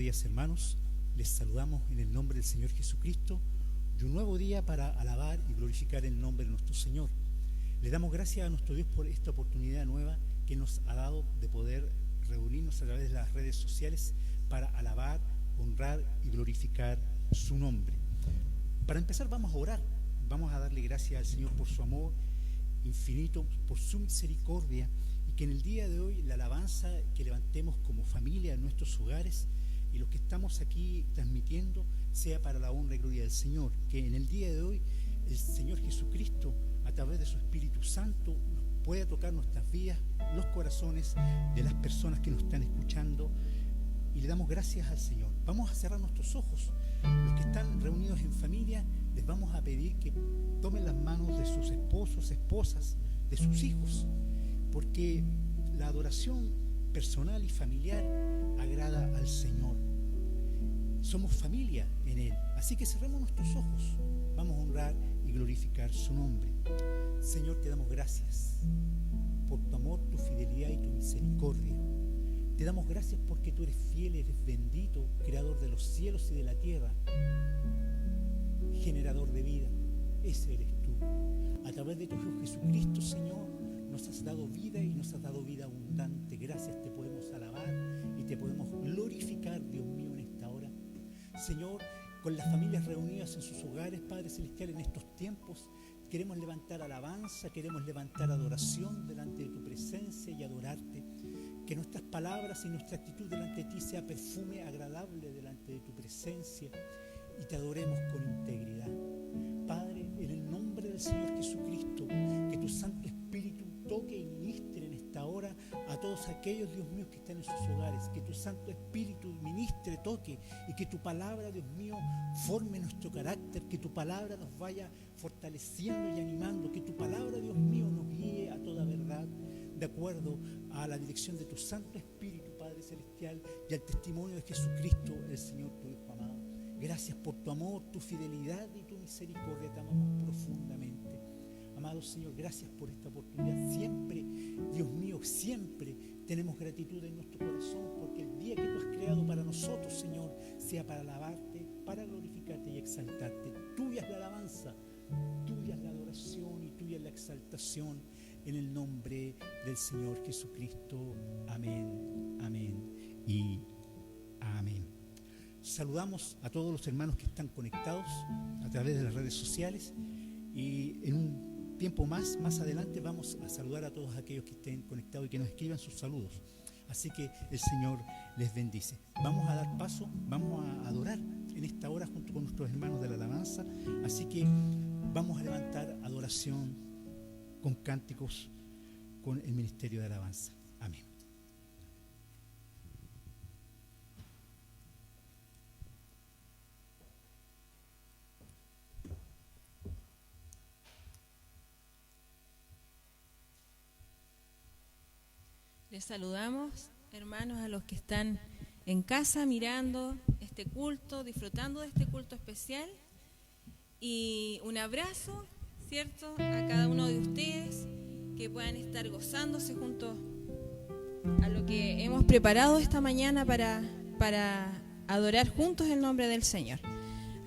días, hermanos. Les saludamos en el nombre del Señor Jesucristo, de un nuevo día para alabar y glorificar el nombre de nuestro Señor. Le damos gracias a nuestro Dios por esta oportunidad nueva que nos ha dado de poder reunirnos a través de las redes sociales para alabar, honrar y glorificar su nombre. Para empezar, vamos a orar. Vamos a darle gracias al Señor por su amor infinito, por su misericordia, y que en el día de hoy la alabanza que levantemos como familia en nuestros hogares y los que estamos aquí transmitiendo sea para la honra y gloria del Señor. Que en el día de hoy el Señor Jesucristo, a través de su Espíritu Santo, pueda tocar nuestras vidas, los corazones de las personas que nos están escuchando, y le damos gracias al Señor. Vamos a cerrar nuestros ojos. Los que están reunidos en familia, les vamos a pedir que tomen las manos de sus esposos, esposas, de sus hijos, porque la adoración personal y familiar agrada al Señor. Somos familia en Él, así que cerremos nuestros ojos. Vamos a honrar y glorificar su nombre. Señor, te damos gracias por tu amor, tu fidelidad y tu misericordia. Te damos gracias porque tú eres fiel, eres bendito, creador de los cielos y de la tierra, generador de vida. Ese eres tú. A través de tu Hijo Jesucristo, Señor, nos has dado vida y nos has dado vida abundante. Gracias, te podemos alabar y te podemos glorificar, Dios mío, en esta hora. Señor, con las familias reunidas en sus hogares, Padre Celestial, en estos tiempos, queremos levantar alabanza, queremos levantar adoración delante de tu presencia y adorarte. Que nuestras palabras y nuestra actitud delante de ti sea perfume agradable delante de tu presencia y te adoremos con integridad. Padre, en el nombre del Señor Jesucristo, que tu Santo Espíritu toque y ministre en esta hora a todos aquellos, Dios mío, que están en sus hogares. Que tu Santo Espíritu ministre, toque, y que tu palabra, Dios mío, forme nuestro carácter. Que tu palabra nos vaya fortaleciendo y animando. Que tu palabra, Dios mío, nos guíe a toda verdad, de acuerdo a la dirección de tu Santo Espíritu, Padre Celestial, y al testimonio de Jesucristo, el Señor, tu Hijo amado. Gracias por tu amor, tu fidelidad y tu misericordia. Te amamos profundamente. Amado Señor, gracias por esta oportunidad. Siempre, Dios mío, siempre tenemos gratitud en nuestro corazón, porque el día que tú has creado para nosotros, Señor, sea para alabarte, para glorificarte y exaltarte. Tuya es la alabanza, tuya es la adoración y tuya es la exaltación. En el nombre del Señor Jesucristo. Amén, amén y amén. Saludamos a todos los hermanos que están conectados a través de las redes sociales, y en un tiempo más adelante vamos a saludar a todos aquellos que estén conectados y que nos escriban sus saludos. Así que el Señor les bendice. Vamos a dar paso, vamos a adorar en esta hora junto con nuestros hermanos de la alabanza. Así que vamos a levantar adoración con cánticos, con el ministerio de alabanza. Amén. Les saludamos, hermanos, a los que están en casa mirando este culto, disfrutando de este culto especial, y un abrazo, ¿cierto?, a cada uno de ustedes, que puedan estar gozándose junto a lo que hemos preparado esta mañana para adorar juntos el nombre del Señor.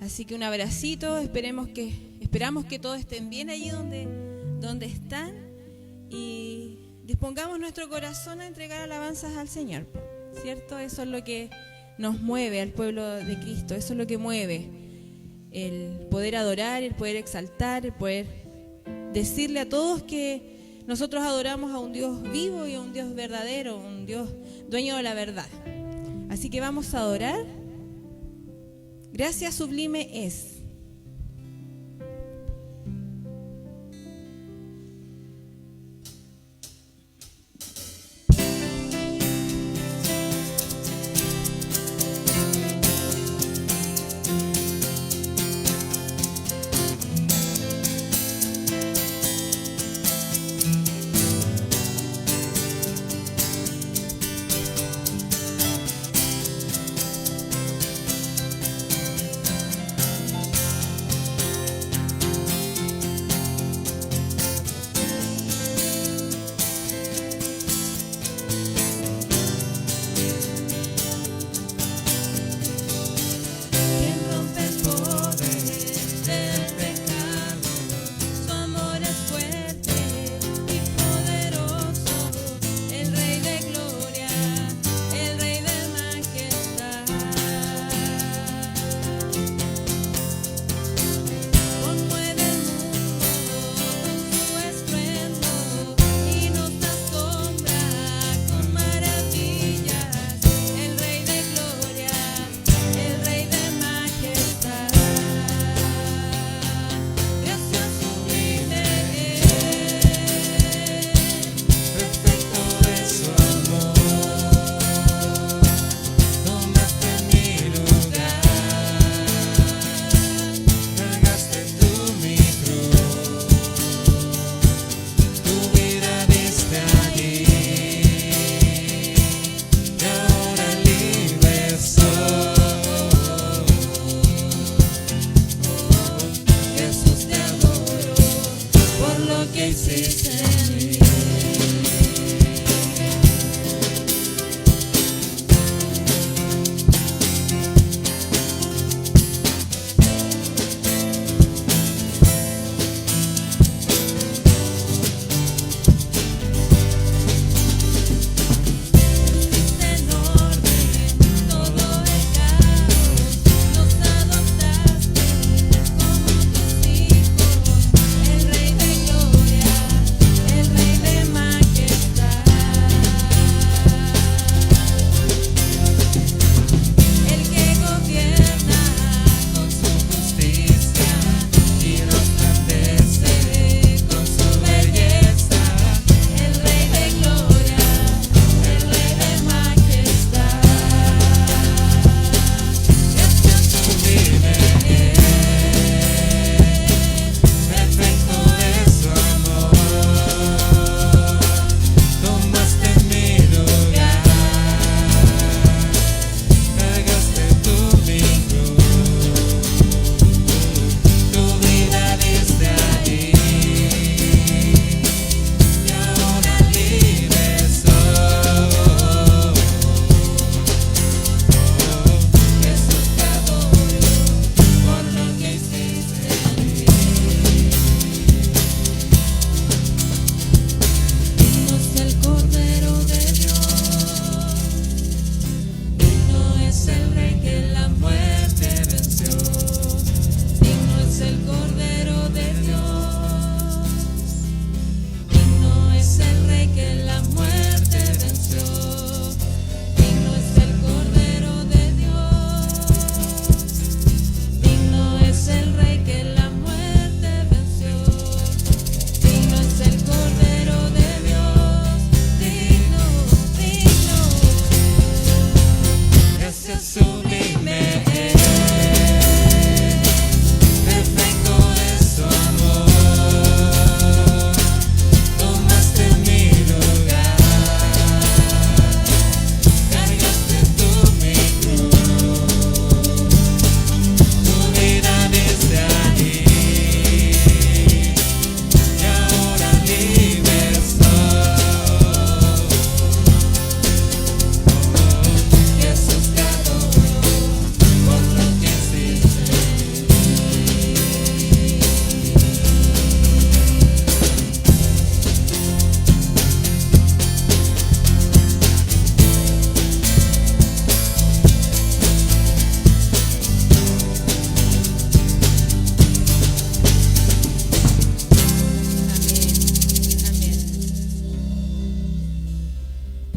Así que un abracito, esperamos que todos estén bien allí donde están, y dispongamos nuestro corazón a entregar alabanzas al Señor, ¿cierto? Eso es lo que nos mueve al pueblo de Cristo, eso es lo que mueve, el poder adorar, el poder exaltar, el poder decirle a todos que nosotros adoramos a un Dios vivo y a un Dios verdadero, un Dios dueño de la verdad. Así que vamos a adorar. Gracia sublime es.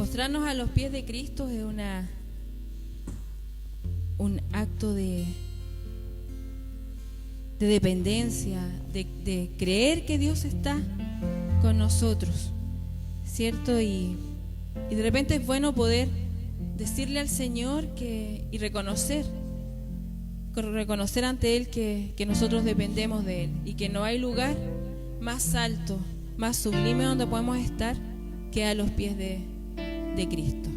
postrarnos a los pies de Cristo es un acto de dependencia, de creer que Dios está con nosotros, ¿cierto? Y de repente es bueno poder decirle al Señor y reconocer ante Él que nosotros dependemos de Él y que no hay lugar más alto, más sublime donde podemos estar que a los pies de Cristo.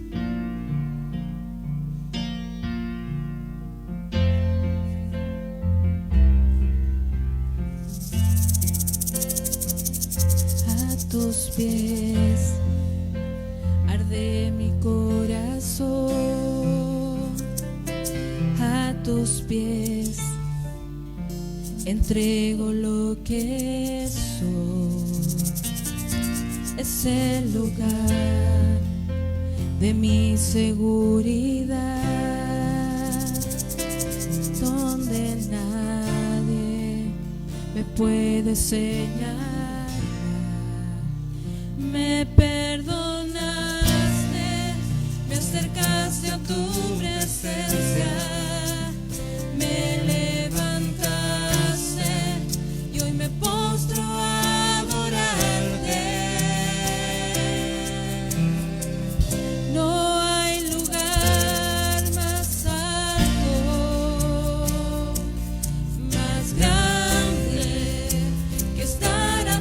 A tus pies arde mi corazón, a tus pies entrego lo que soy. Es el lugar de mi seguridad, donde nadie me puede señalar. Me perdonaste, me acercaste a tu presencia, me levantaste y hoy me postro a adorarte. No hay lugar más alto, más grande que estar a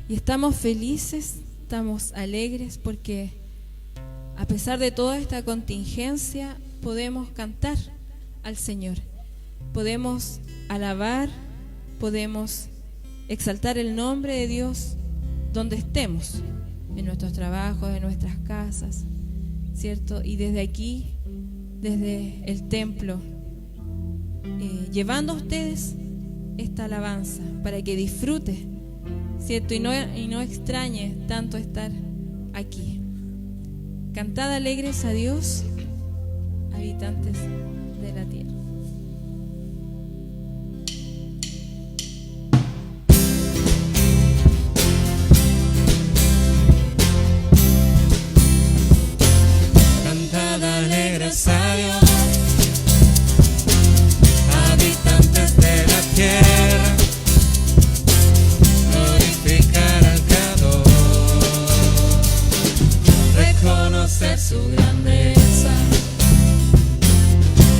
Y estamos felices, estamos alegres porque a pesar de toda esta contingencia podemos cantar al Señor, podemos alabar, podemos exaltar el nombre de Dios donde estemos, en nuestros trabajos, en nuestras casas, ¿cierto? Y desde aquí, desde el templo, llevando a ustedes esta alabanza para que disfrute, ¿cierto? Y no extrañe tanto estar aquí. Cantad alegres a Dios, habitantes de la tierra. Cantad alegres a Dios, habitantes de la tierra, glorificar al Creador, reconocer su grandeza,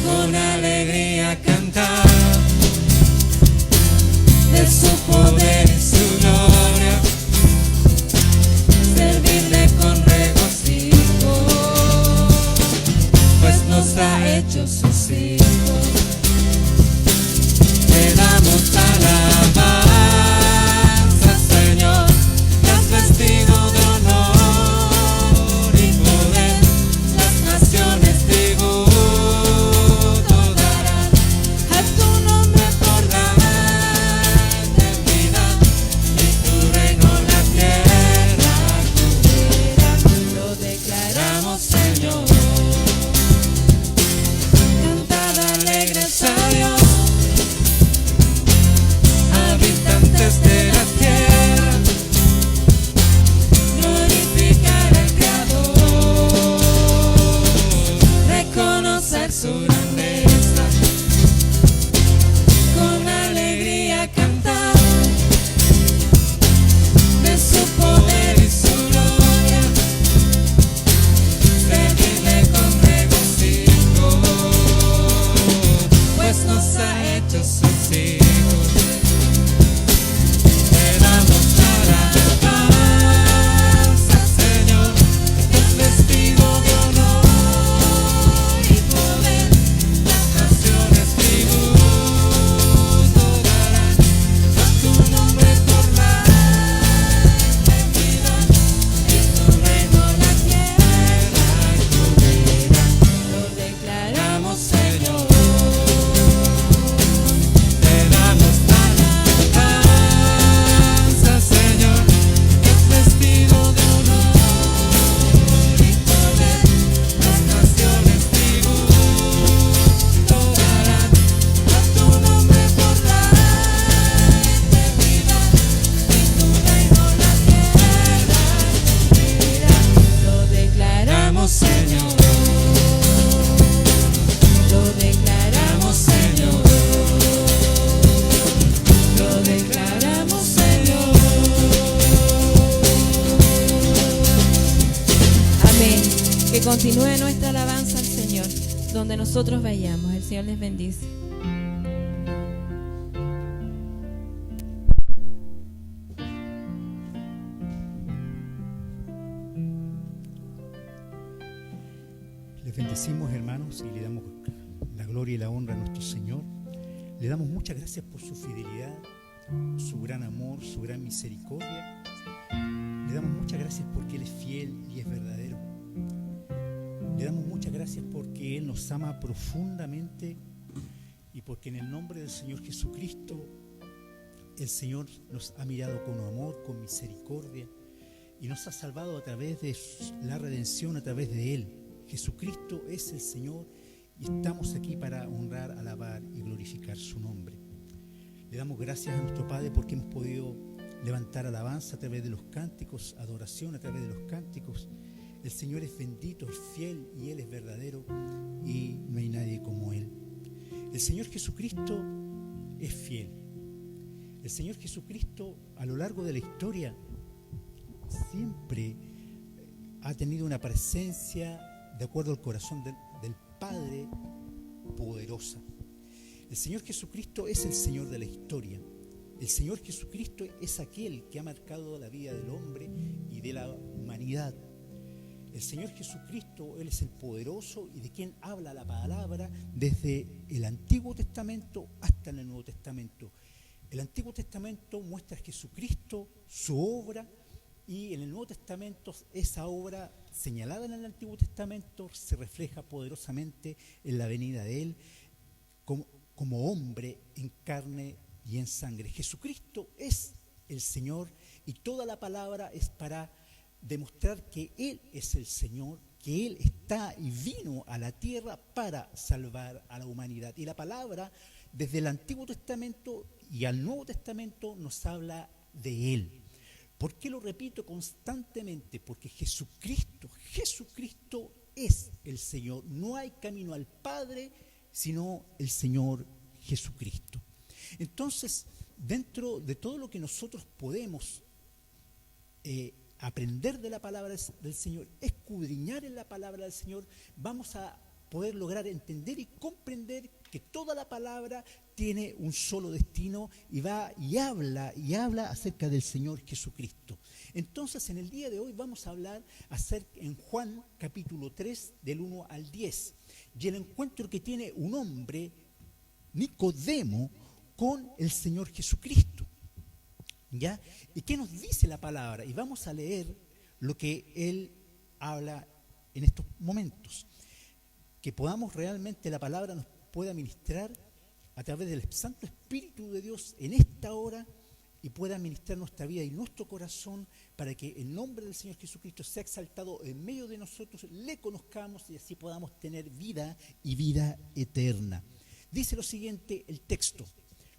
con alegría cantar de su poder y su gloria, servirle con regocijo, pues nos ha hecho sus hijos. Te damos alabanza, Señor, te has vestido de honor y poder, las naciones tributo darán a tu nombre por la eternidad, y tu reino la tierra cubrirá. Lo declaramos, Señor. Cantad alegres a Dios, habitantes de la tierra, glorificar al Creador, reconocer su grandeza, con alegría cantar de su poder y su gloria, servirle con regocijo, pues nos ha hecho sus hijos. Te damos alabanza, Señor, te has vestido de honor y poder, las naciones tributo darán a tu nombre por la eternidad, y tu reino la tierra cubrirá. Lo declaramos, Señor. Te damos alabanza, Señor, te has vestido de honor y poder, las naciones tributo darán a tu nombre por la eternidad, y tu reino la tierra cubrirá. Lo declaramos, Señor. Lo declaramos, Señor. Lo declaramos, Señor. Amén. Que continúe nuestra alabanza al Señor, donde nosotros vayamos. El Señor les bendice. Les bendecimos, hermanos, y le damos la gloria y la honra a nuestro Señor. Le damos muchas gracias por su fidelidad, su gran amor, su gran misericordia. Le damos muchas gracias porque Él es fiel y es verdadero. Le damos muchas gracias porque Él nos ama profundamente y porque en el nombre del Señor Jesucristo el Señor nos ha mirado con amor, con misericordia y nos ha salvado a través de la redención, a través de Él. Jesucristo es el Señor y estamos aquí para honrar, alabar y glorificar su nombre. Le damos gracias a nuestro Padre porque hemos podido levantar alabanza a través de los cánticos, adoración a través de los cánticos. El Señor es bendito, es fiel y Él es verdadero y no hay nadie como Él. El Señor Jesucristo es fiel. El Señor Jesucristo a lo largo de la historia siempre ha tenido una presencia de acuerdo al corazón del Padre poderosa. El Señor Jesucristo es el Señor de la historia El Señor Jesucristo es aquel que ha marcado la vida del hombre y de la humanidad. El Señor Jesucristo, Él es el poderoso y de quien habla la palabra desde el Antiguo Testamento hasta el Nuevo Testamento. El Antiguo Testamento muestra a Jesucristo, su obra, y en el Nuevo Testamento esa obra señalada en el Antiguo Testamento se refleja poderosamente en la venida de Él como hombre en carne y en sangre. Jesucristo es el Señor y toda la palabra es para demostrar que Él es el Señor, que Él está y vino a la tierra para salvar a la humanidad. Y la palabra, desde el Antiguo Testamento y al Nuevo Testamento, nos habla de Él. ¿Por qué lo repito constantemente? Porque Jesucristo es el Señor. No hay camino al Padre sino el Señor Jesucristo. Entonces, dentro de todo lo que nosotros podemos aprender de la palabra del Señor, escudriñar en la palabra del Señor, vamos a poder lograr entender y comprender que toda la palabra tiene un solo destino y va y habla acerca del Señor Jesucristo. Entonces, en el día de hoy vamos a hablar en Juan capítulo 3, del 1 al 10, y el encuentro que tiene un hombre, Nicodemo, con el Señor Jesucristo. ¿Ya? ¿Y qué nos dice la palabra? Y vamos a leer lo que él habla en estos momentos. Que podamos realmente, la palabra nos pueda ministrar a través del Santo Espíritu de Dios en esta hora y pueda ministrar nuestra vida y nuestro corazón para que el nombre del Señor Jesucristo sea exaltado en medio de nosotros, le conozcamos y así podamos tener vida y vida eterna. Dice lo siguiente el texto,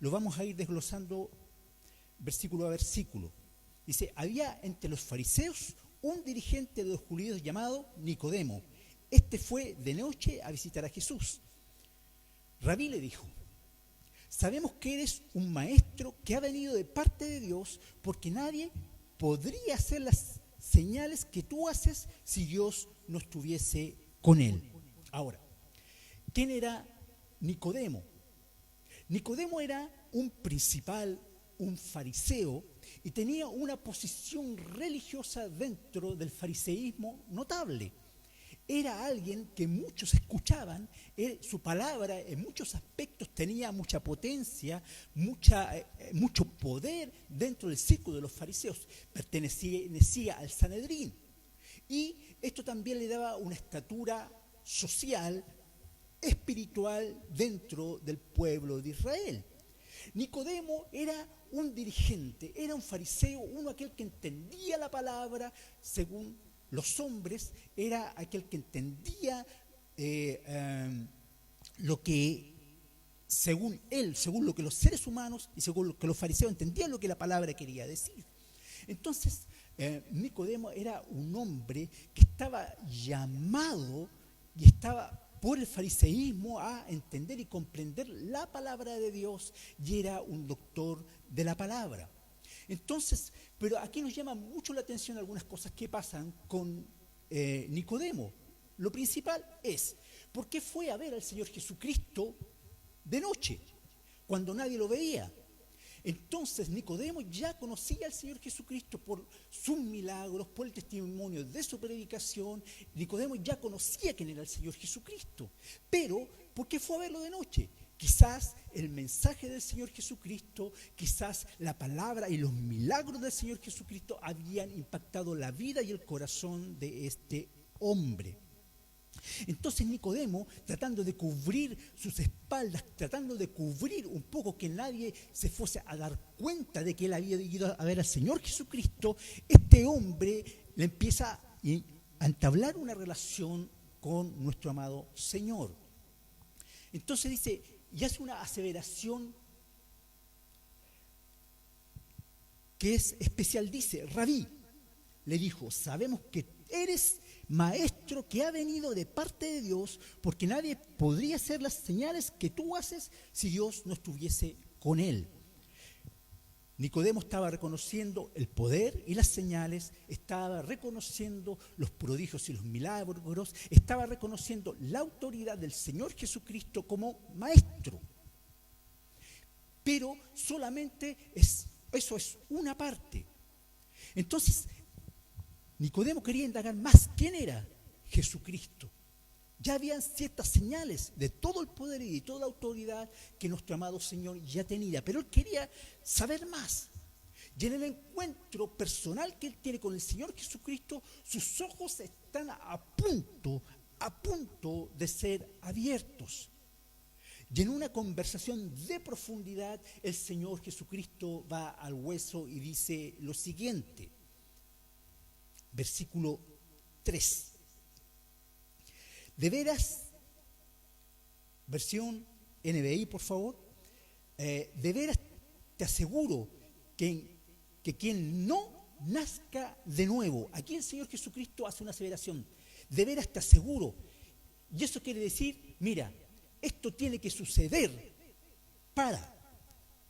lo vamos a ir desglosando versículo a versículo. Dice, había entre los fariseos un dirigente de los judíos llamado Nicodemo. Este fue de noche a visitar a Jesús. Rabí, le dijo, sabemos que eres un maestro que ha venido de parte de Dios, porque nadie podría hacer las señales que tú haces si Dios no estuviese con él. Ahora, ¿quién era Nicodemo? Nicodemo era un principal, un fariseo, y tenía una posición religiosa dentro del fariseísmo notable. Era alguien que muchos escuchaban, su palabra en muchos aspectos tenía mucha potencia, mucho poder dentro del círculo de los fariseos. Pertenecía al Sanedrín. Y esto también le daba una estatura social, espiritual dentro del pueblo de Israel. Nicodemo era un dirigente, era un fariseo, aquel que entendía la palabra según los hombres, era aquel que entendía lo que, según él, según lo que los seres humanos y según lo que los fariseos entendían lo que la palabra quería decir. Entonces, Nicodemo era un hombre que estaba llamado y estaba por el fariseísmo a entender y comprender la palabra de Dios, y era un doctor de la palabra. Entonces, pero aquí nos llama mucho la atención algunas cosas que pasan con Nicodemo. Lo principal es, ¿por qué fue a ver al Señor Jesucristo de noche, cuando nadie lo veía? Entonces Nicodemo ya conocía al Señor Jesucristo por sus milagros, por el testimonio de su predicación. Nicodemo ya conocía quién era el Señor Jesucristo. Pero, ¿por qué fue a verlo de noche? Quizás el mensaje del Señor Jesucristo, quizás la palabra y los milagros del Señor Jesucristo habían impactado la vida y el corazón de este hombre. Entonces Nicodemo, tratando de cubrir sus espaldas, tratando de cubrir un poco que nadie se fuese a dar cuenta de que él había ido a ver al Señor Jesucristo, este hombre le empieza a entablar una relación con nuestro amado Señor. Entonces dice, y hace una aseveración que es especial, dice, Rabí, le dijo, sabemos que eres maestro que ha venido de parte de Dios, porque nadie podría hacer las señales que tú haces si Dios no estuviese con él. Nicodemo estaba reconociendo el poder y las señales, estaba reconociendo los prodigios y los milagros, estaba reconociendo la autoridad del Señor Jesucristo como maestro. pero solamente eso es una parte. Entonces, Nicodemo quería indagar más. ¿Quién era? Jesucristo. Ya habían ciertas señales de todo el poder y de toda la autoridad que nuestro amado Señor ya tenía, pero él quería saber más. Y en el encuentro personal que él tiene con el Señor Jesucristo, sus ojos están a punto de ser abiertos. Y en una conversación de profundidad, el Señor Jesucristo va al hueso y dice lo siguiente. Versículo 3. De veras, versión NBI, por favor, de veras te aseguro que quien no nazca de nuevo, aquí el Señor Jesucristo hace una aseveración, de veras te aseguro, y eso quiere decir, mira, esto tiene que suceder para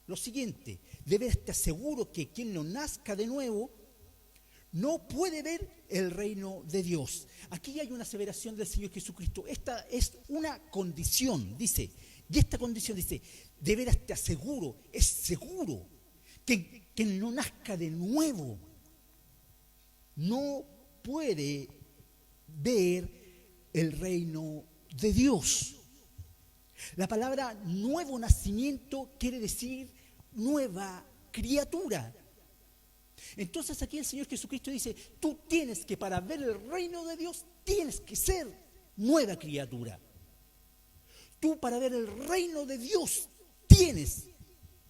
lo siguiente, de veras te aseguro que quien no nazca de nuevo no puede ver el reino de Dios. Aquí hay una aseveración del Señor Jesucristo. Esta es una condición, dice. Y esta condición dice, de veras te aseguro, es seguro, que quien no nazca de nuevo no puede ver el reino de Dios. La palabra nuevo nacimiento quiere decir nueva criatura. Entonces aquí el Señor Jesucristo dice, tú tienes que, para ver el reino de Dios, tienes que ser nueva criatura. Tú, para ver el reino de Dios, tienes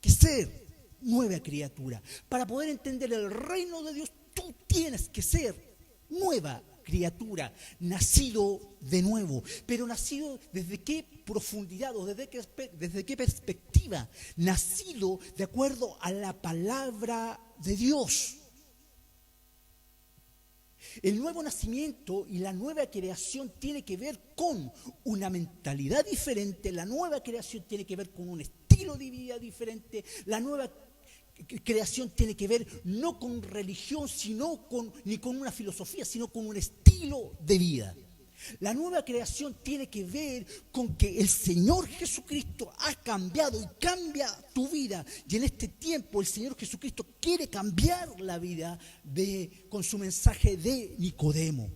que ser nueva criatura. Para poder entender el reino de Dios, tú tienes que ser nueva criatura, nacido de nuevo. Pero nacido ¿desde qué profundidad o desde qué perspectiva? Nacido de acuerdo a la palabra de Dios. El nuevo nacimiento y la nueva creación tiene que ver con una mentalidad diferente, la nueva creación tiene que ver con un estilo de vida diferente, la nueva creación tiene que ver no con religión, ni con una filosofía, sino con un estilo de vida. La nueva creación tiene que ver con que el Señor Jesucristo ha cambiado y cambia tu vida. Y en este tiempo el Señor Jesucristo quiere cambiar la vida con su mensaje de Nicodemo.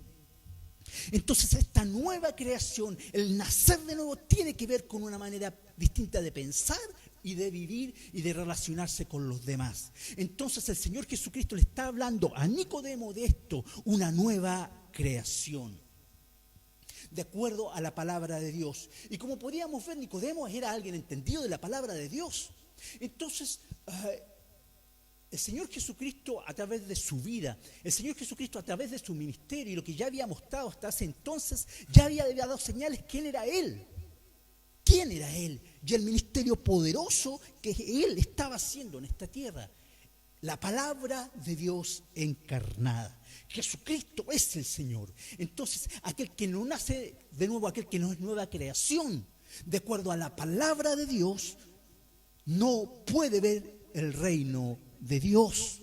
Entonces esta nueva creación, el nacer de nuevo, tiene que ver con una manera distinta de pensar y de vivir y de relacionarse con los demás. Entonces el Señor Jesucristo le está hablando a Nicodemo de esto, una nueva creación, de acuerdo a la palabra de Dios. Y como podíamos ver, Nicodemo era alguien entendido de la palabra de Dios. Entonces, el Señor Jesucristo a través de su vida, el Señor Jesucristo a través de su ministerio y lo que ya había mostrado hasta ese entonces, ya había dado señales quién era Él. ¿Quién era Él? Y el ministerio poderoso que Él estaba haciendo en esta tierra. La palabra de Dios encarnada. Jesucristo es el Señor. Entonces, aquel que no nace de nuevo, aquel que no es nueva creación, de acuerdo a la palabra de Dios, no puede ver el reino de Dios.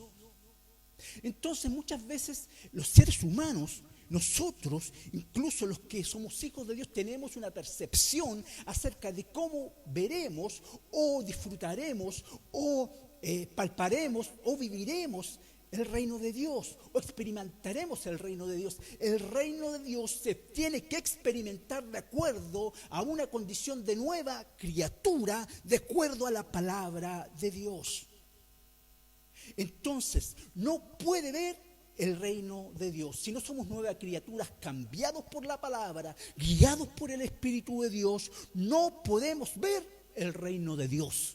Entonces, muchas veces los seres humanos, nosotros, incluso los que somos hijos de Dios, tenemos una percepción acerca de cómo veremos o disfrutaremos o palparemos o viviremos el reino de Dios o experimentaremos el reino de Dios. El reino de Dios se tiene que experimentar de acuerdo a una condición de nueva criatura, de acuerdo a la palabra de Dios. Entonces, no puede ver el reino de Dios si no somos nuevas criaturas, cambiados por la palabra, guiados por el Espíritu de Dios. No podemos ver el reino de Dios.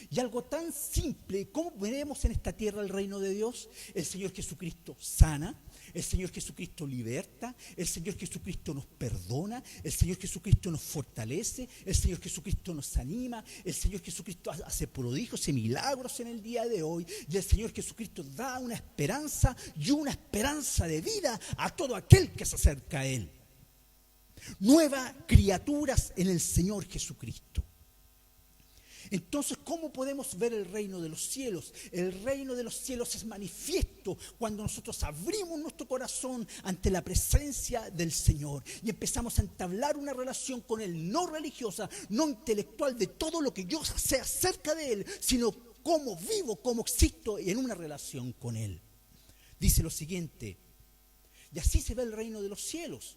Y algo tan simple, ¿cómo veremos en esta tierra el reino de Dios? El Señor Jesucristo sana, el Señor Jesucristo liberta, el Señor Jesucristo nos perdona, el Señor Jesucristo nos fortalece, el Señor Jesucristo nos anima, el Señor Jesucristo hace prodigios y milagros en el día de hoy, y el Señor Jesucristo da una esperanza y una esperanza de vida a todo aquel que se acerca a Él. Nuevas criaturas en el Señor Jesucristo. Entonces, ¿cómo podemos ver el reino de los cielos? El reino de los cielos es manifiesto cuando nosotros abrimos nuestro corazón ante la presencia del Señor y empezamos a entablar una relación con Él, no religiosa, no intelectual, de todo lo que yo sé acerca de Él, sino cómo vivo, cómo existo en una relación con Él. Dice lo siguiente: y así se ve el reino de los cielos.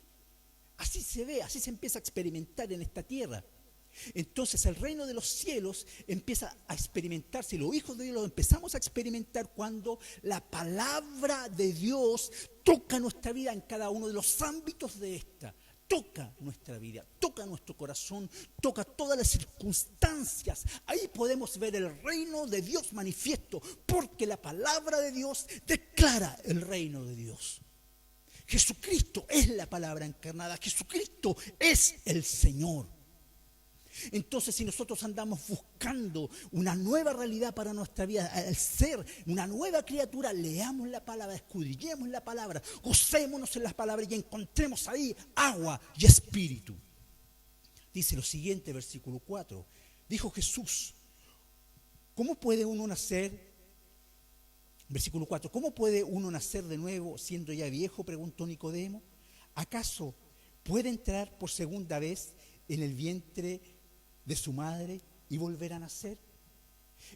Así se ve, así se empieza a experimentar en esta tierra. Entonces el reino de los cielos empieza a experimentarse, y los hijos de Dios lo empezamos a experimentar cuando la palabra de Dios toca nuestra vida en cada uno de los ámbitos de esta. Toca nuestra vida, toca nuestro corazón, toca todas las circunstancias. Ahí podemos ver el reino de Dios manifiesto, porque la palabra de Dios declara el reino de Dios. Jesucristo es la palabra encarnada, Jesucristo es el Señor. Entonces, si nosotros andamos buscando una nueva realidad para nuestra vida, al ser una nueva criatura, leamos la palabra, escudriñemos la palabra, gocémonos en las palabras y encontremos ahí agua y espíritu. Dice lo siguiente, versículo 4. Dijo Jesús: ¿cómo puede uno nacer? Versículo 4. ¿Cómo puede uno nacer de nuevo siendo ya viejo?, preguntó Nicodemo. ¿Acaso puede entrar por segunda vez en el vientre de su madre y volver a nacer?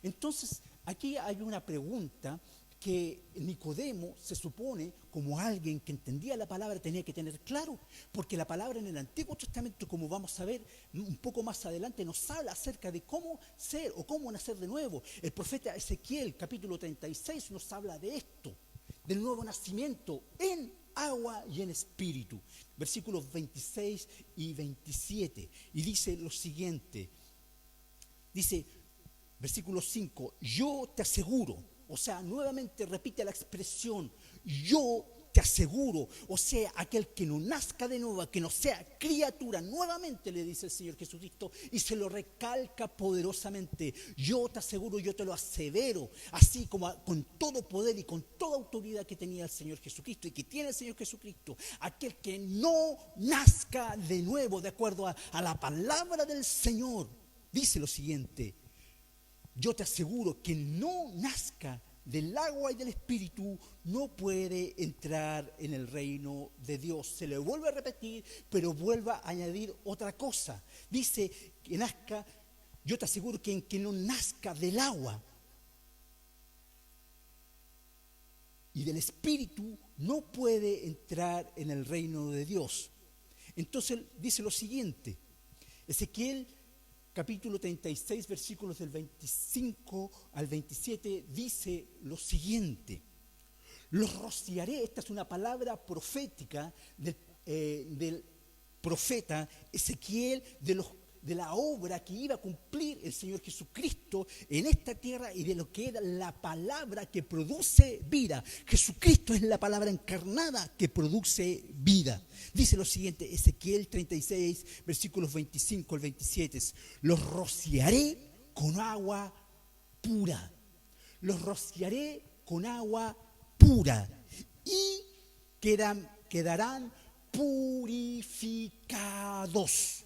Entonces, aquí hay una pregunta que Nicodemo, se supone, como alguien que entendía la palabra, tenía que tener claro, porque la palabra en el Antiguo Testamento, como vamos a ver un poco más adelante, nos habla acerca de cómo ser o cómo nacer de nuevo. El profeta Ezequiel, capítulo 36, nos habla de esto, del nuevo nacimiento en agua y en espíritu. Versículos 26 y 27. Y dice lo siguiente. Dice, versículo 5, yo te aseguro, o sea, nuevamente repite la expresión, yo te aseguro, o sea, aquel que no nazca de nuevo, que no sea criatura, nuevamente le dice el Señor Jesucristo, y se lo recalca poderosamente: yo te aseguro, yo te lo asevero, así como con todo poder y con toda autoridad que tenía el Señor Jesucristo y que tiene el Señor Jesucristo, aquel que no nazca de nuevo, de acuerdo a la palabra del Señor, dice lo siguiente: yo te aseguro que no nazca del agua y del espíritu no puede entrar en el reino de Dios. Se le vuelve a repetir, pero vuelve a añadir otra cosa. Dice que nazca, yo te aseguro que en que no nazca del agua y del espíritu no puede entrar en el reino de Dios. Entonces dice lo siguiente, Ezequiel capítulo 36, versículos del 25 al 27, dice lo siguiente: los rociaré. Esta es una palabra profética del profeta Ezequiel, de la obra que iba a cumplir el Señor Jesucristo en esta tierra y de lo que era la palabra que produce vida. Jesucristo es la palabra encarnada que produce vida. Dice lo siguiente, Ezequiel 36, versículos 25 al 27. Los rociaré con agua pura. Los rociaré con agua pura y quedarán purificados.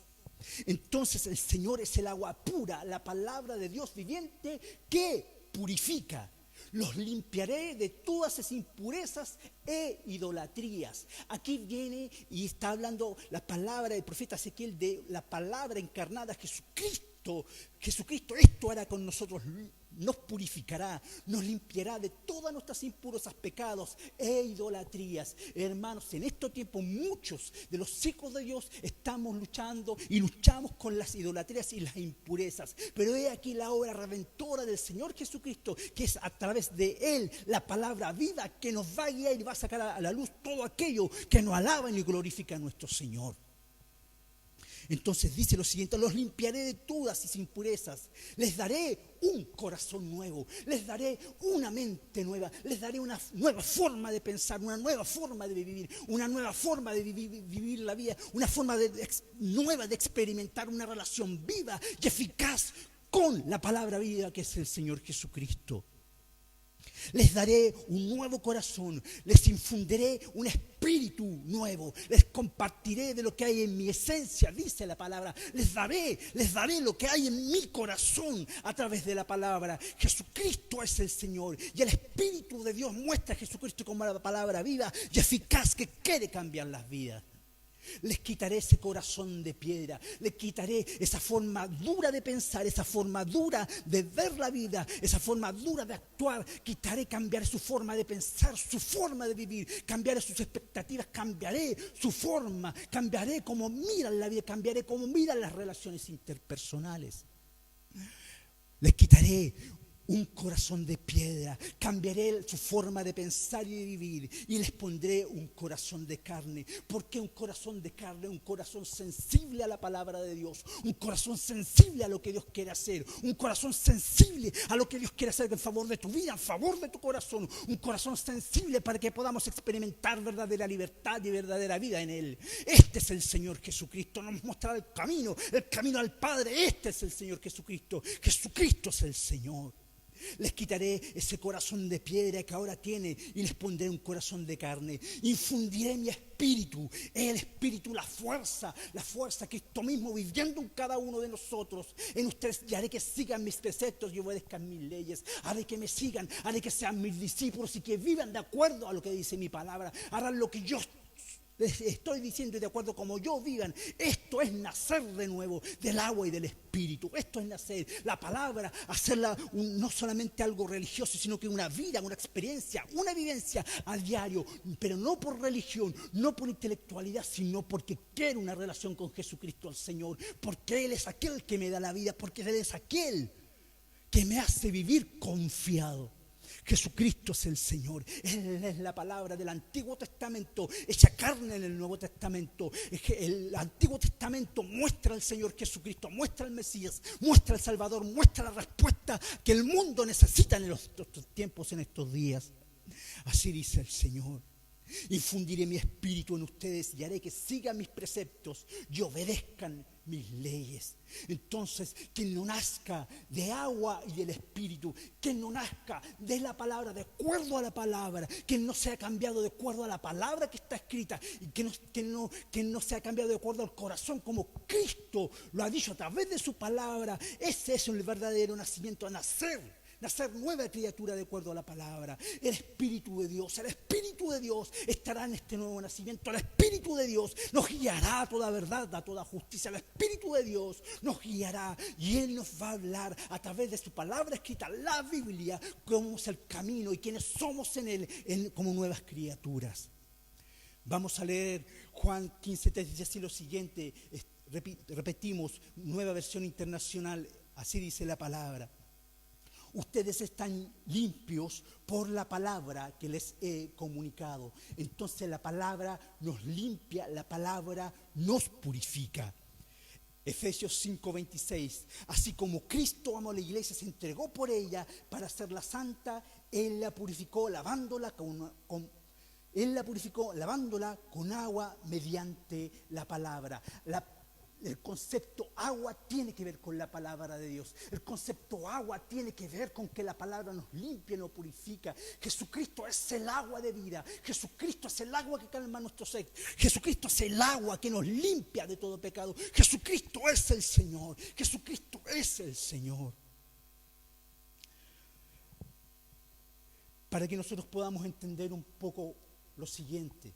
Entonces el Señor es el agua pura, la palabra de Dios viviente que purifica. Los limpiaré de todas esas impurezas e idolatrías. Aquí viene y está hablando la palabra del profeta Ezequiel de la palabra encarnada, Jesucristo. Jesucristo esto hará con nosotros, nos purificará, nos limpiará de todas nuestras impurezas, pecados e idolatrías. Hermanos, en estos tiempos muchos de los hijos de Dios estamos luchando y luchamos con las idolatrías y las impurezas. Pero he aquí la obra redentora del Señor Jesucristo, que es a través de Él, la palabra viva, que nos va a guiar y va a sacar a la luz todo aquello que nos alaban y glorifica a nuestro Señor. Entonces dice lo siguiente: los limpiaré de todas sus impurezas, les daré un corazón nuevo, les daré una mente nueva, les daré una nueva forma de pensar, una nueva forma de vivir, una nueva forma de vivir la vida, una forma nueva de experimentar una relación viva y eficaz con la palabra viva que es el Señor Jesucristo. Les daré un nuevo corazón, les infundiré un espíritu espíritu nuevo, les compartiré de lo que hay en mi esencia, dice la palabra, les daré lo que hay en mi corazón a través de la palabra. Jesucristo es el Señor y el Espíritu de Dios muestra a Jesucristo como la palabra viva y eficaz que quiere cambiar las vidas. Les quitaré ese corazón de piedra, les quitaré esa forma dura de pensar, esa forma dura de ver la vida, esa forma dura de actuar. Cambiaré su forma de pensar, su forma de vivir, cambiaré sus expectativas, cambiaré su forma, cambiaré cómo miran la vida, cambiaré cómo miran las relaciones interpersonales. Les quitaré un corazón de piedra, cambiaré su forma de pensar y de vivir y les pondré un corazón de carne. ¿Por qué un corazón de carne? Un corazón sensible a la palabra de Dios, un corazón sensible a lo que Dios quiere hacer, un corazón sensible a lo que Dios quiere hacer en favor de tu vida, en favor de tu corazón, un corazón sensible para que podamos experimentar verdadera libertad y verdadera vida en Él. Este es el Señor Jesucristo, nos mostrará el camino al Padre. Este es el Señor Jesucristo, Jesucristo es el Señor. Les quitaré ese corazón de piedra que ahora tiene y les pondré un corazón de carne. Infundiré mi espíritu, el espíritu, la fuerza Cristo mismo viviendo en cada uno de nosotros, en ustedes, y haré que sigan mis preceptos y obedezcan mis leyes. Haré que me sigan, haré que sean mis discípulos y que vivan de acuerdo a lo que dice mi palabra. Harán lo que yo les estoy diciendo y de acuerdo como yo vivan. Esto es nacer de nuevo del agua y del espíritu. Esto es nacer, la palabra, hacerla no solamente algo religioso, sino que una vida, una experiencia, una vivencia a diario, pero no por religión, no por intelectualidad, sino porque quiero una relación con Jesucristo el Señor, porque Él es aquel que me da la vida, porque Él es aquel que me hace vivir confiado. Jesucristo es el Señor. Él es la palabra del Antiguo Testamento hecha carne en el Nuevo Testamento. El Antiguo Testamento muestra al Señor Jesucristo, muestra al Mesías, muestra al Salvador, muestra la respuesta que el mundo necesita en estos tiempos, en estos días. Así dice el Señor. Infundiré mi espíritu en ustedes y haré que sigan mis preceptos y obedezcan mis leyes. Entonces, quien no nazca de agua y del espíritu, quien no nazca de la palabra, de acuerdo a la palabra, quien no sea cambiado de acuerdo a la palabra que está escrita, y quien no sea cambiado de acuerdo al corazón como Cristo lo ha dicho a través de su palabra, ese es el verdadero nacimiento, a nacer nueva criatura de acuerdo a la palabra. El Espíritu de Dios estará en este nuevo nacimiento. El Espíritu de Dios nos guiará a toda verdad, a toda justicia. El Espíritu de Dios nos guiará y Él nos va a hablar a través de su palabra escrita, la Biblia, cómo es el camino y quiénes somos en Él como nuevas criaturas. Vamos a leer Juan 15:3, dice así lo siguiente, repetimos, Nueva Versión Internacional, así dice la palabra. Ustedes están limpios por la palabra que les he comunicado. Entonces la palabra nos limpia, la palabra nos purifica. Efesios 5:26. Así como Cristo amó a la iglesia, se entregó por ella para hacerla santa, Él la purificó lavándola con agua mediante la palabra. El concepto agua tiene que ver con la palabra de Dios. El concepto agua tiene que ver con que la palabra nos limpia, nos purifica. Jesucristo es el agua de vida. Jesucristo es el agua que calma nuestro sed. Jesucristo es el agua que nos limpia de todo pecado. Jesucristo es el Señor. Jesucristo es el Señor. Para que nosotros podamos entender un poco lo siguiente.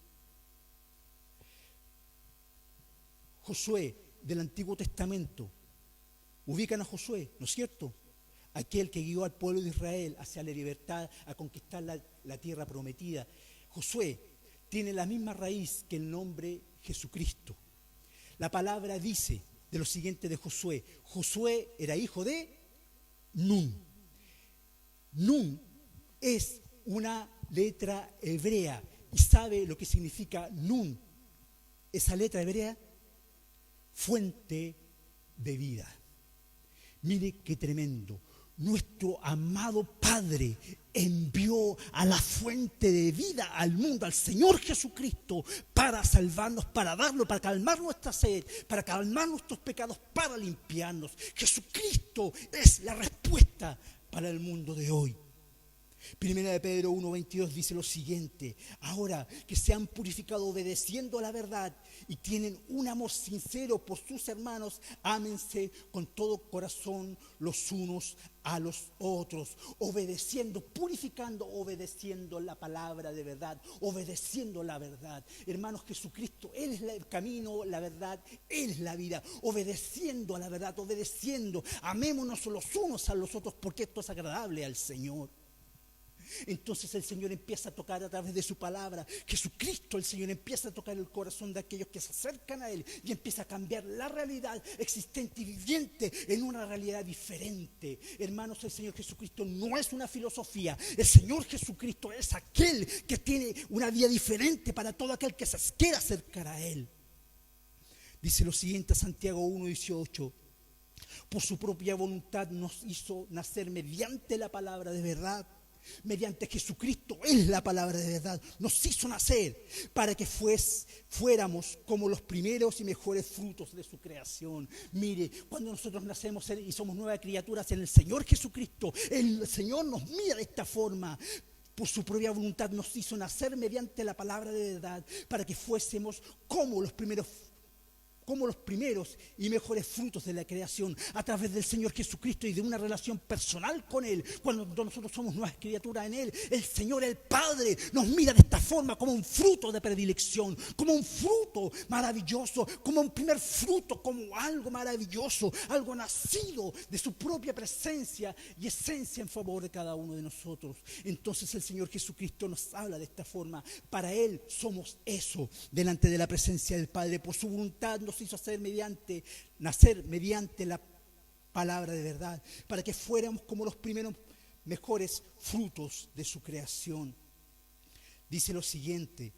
Josué del Antiguo Testamento, ubican a Josué, ¿no es cierto? Aquel que guió al pueblo de Israel hacia la libertad, a conquistar la tierra prometida. Josué tiene la misma raíz que el nombre Jesucristo. La palabra dice de lo siguiente de Josué. Josué era hijo de Nun. Nun es una letra hebrea. ¿Y sabe lo que significa Nun? Esa letra hebrea, fuente de vida. Mire qué tremendo. Nuestro amado Padre envió a la fuente de vida al mundo, al Señor Jesucristo, para salvarnos, para calmar nuestra sed, para calmar nuestros pecados, para limpiarnos. Jesucristo es la respuesta para el mundo de hoy. Primera de Pedro 1:22 dice lo siguiente: ahora que se han purificado obedeciendo a la verdad y tienen un amor sincero por sus hermanos, ámense con todo corazón los unos a los otros, obedeciendo, purificando, obedeciendo la palabra de verdad, obedeciendo la verdad. Hermanos, Jesucristo, Él es el camino, la verdad, Él es la vida, obedeciendo a la verdad, obedeciendo, amémonos los unos a los otros porque esto es agradable al Señor. Entonces el Señor empieza a tocar a través de su palabra. Jesucristo, el Señor, empieza a tocar el corazón de aquellos que se acercan a Él y empieza a cambiar la realidad existente y viviente en una realidad diferente. Hermanos, el Señor Jesucristo no es una filosofía. El Señor Jesucristo es aquel que tiene una vida diferente para todo aquel que se quiera acercar a Él. Dice lo siguiente, Santiago 1:18: por su propia voluntad nos hizo nacer mediante la palabra de verdad. Mediante Jesucristo, Él es la palabra de verdad, nos hizo nacer para que fuéramos como los primeros y mejores frutos de su creación. Mire, cuando nosotros nacemos y somos nuevas criaturas en el Señor Jesucristo, el Señor nos mira de esta forma. Por su propia voluntad nos hizo nacer mediante la palabra de verdad para que fuésemos como los primeros y mejores frutos de la creación, a través del Señor Jesucristo y de una relación personal con Él. Cuando nosotros somos nuevas criaturas en Él, el Señor, el Padre, nos mira de esta forma, como un fruto de predilección, como un fruto maravilloso, como un primer fruto, como algo maravilloso, algo nacido de su propia presencia y esencia en favor de cada uno de nosotros. Entonces el Señor Jesucristo nos habla de esta forma. Para Él somos eso, delante de la presencia del Padre. Por su voluntad nos hizo nacer mediante la palabra de verdad, para que fuéramos como los primeros mejores frutos de su creación. Dice lo siguiente,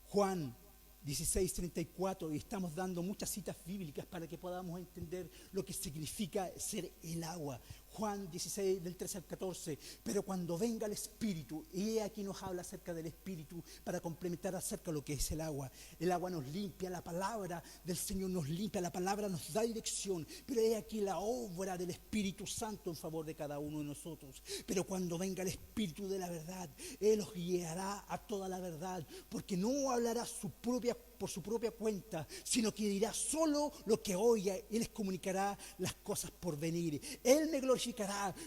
Juan 16:34, y estamos dando muchas citas bíblicas para que podamos entender lo que significa ser el agua. Juan 16, del 13 al 14, pero cuando venga el Espíritu, y aquí nos habla acerca del Espíritu para complementar acerca de lo que es el agua. El agua nos limpia, la palabra del Señor nos limpia, la palabra nos da dirección, pero he aquí la obra del Espíritu Santo en favor de cada uno de nosotros. Pero cuando venga el Espíritu de la verdad, Él os guiará a toda la verdad, porque no hablará por su propia cuenta, sino que dirá solo lo que oiga. Él les comunicará las cosas por venir. Él me glorificará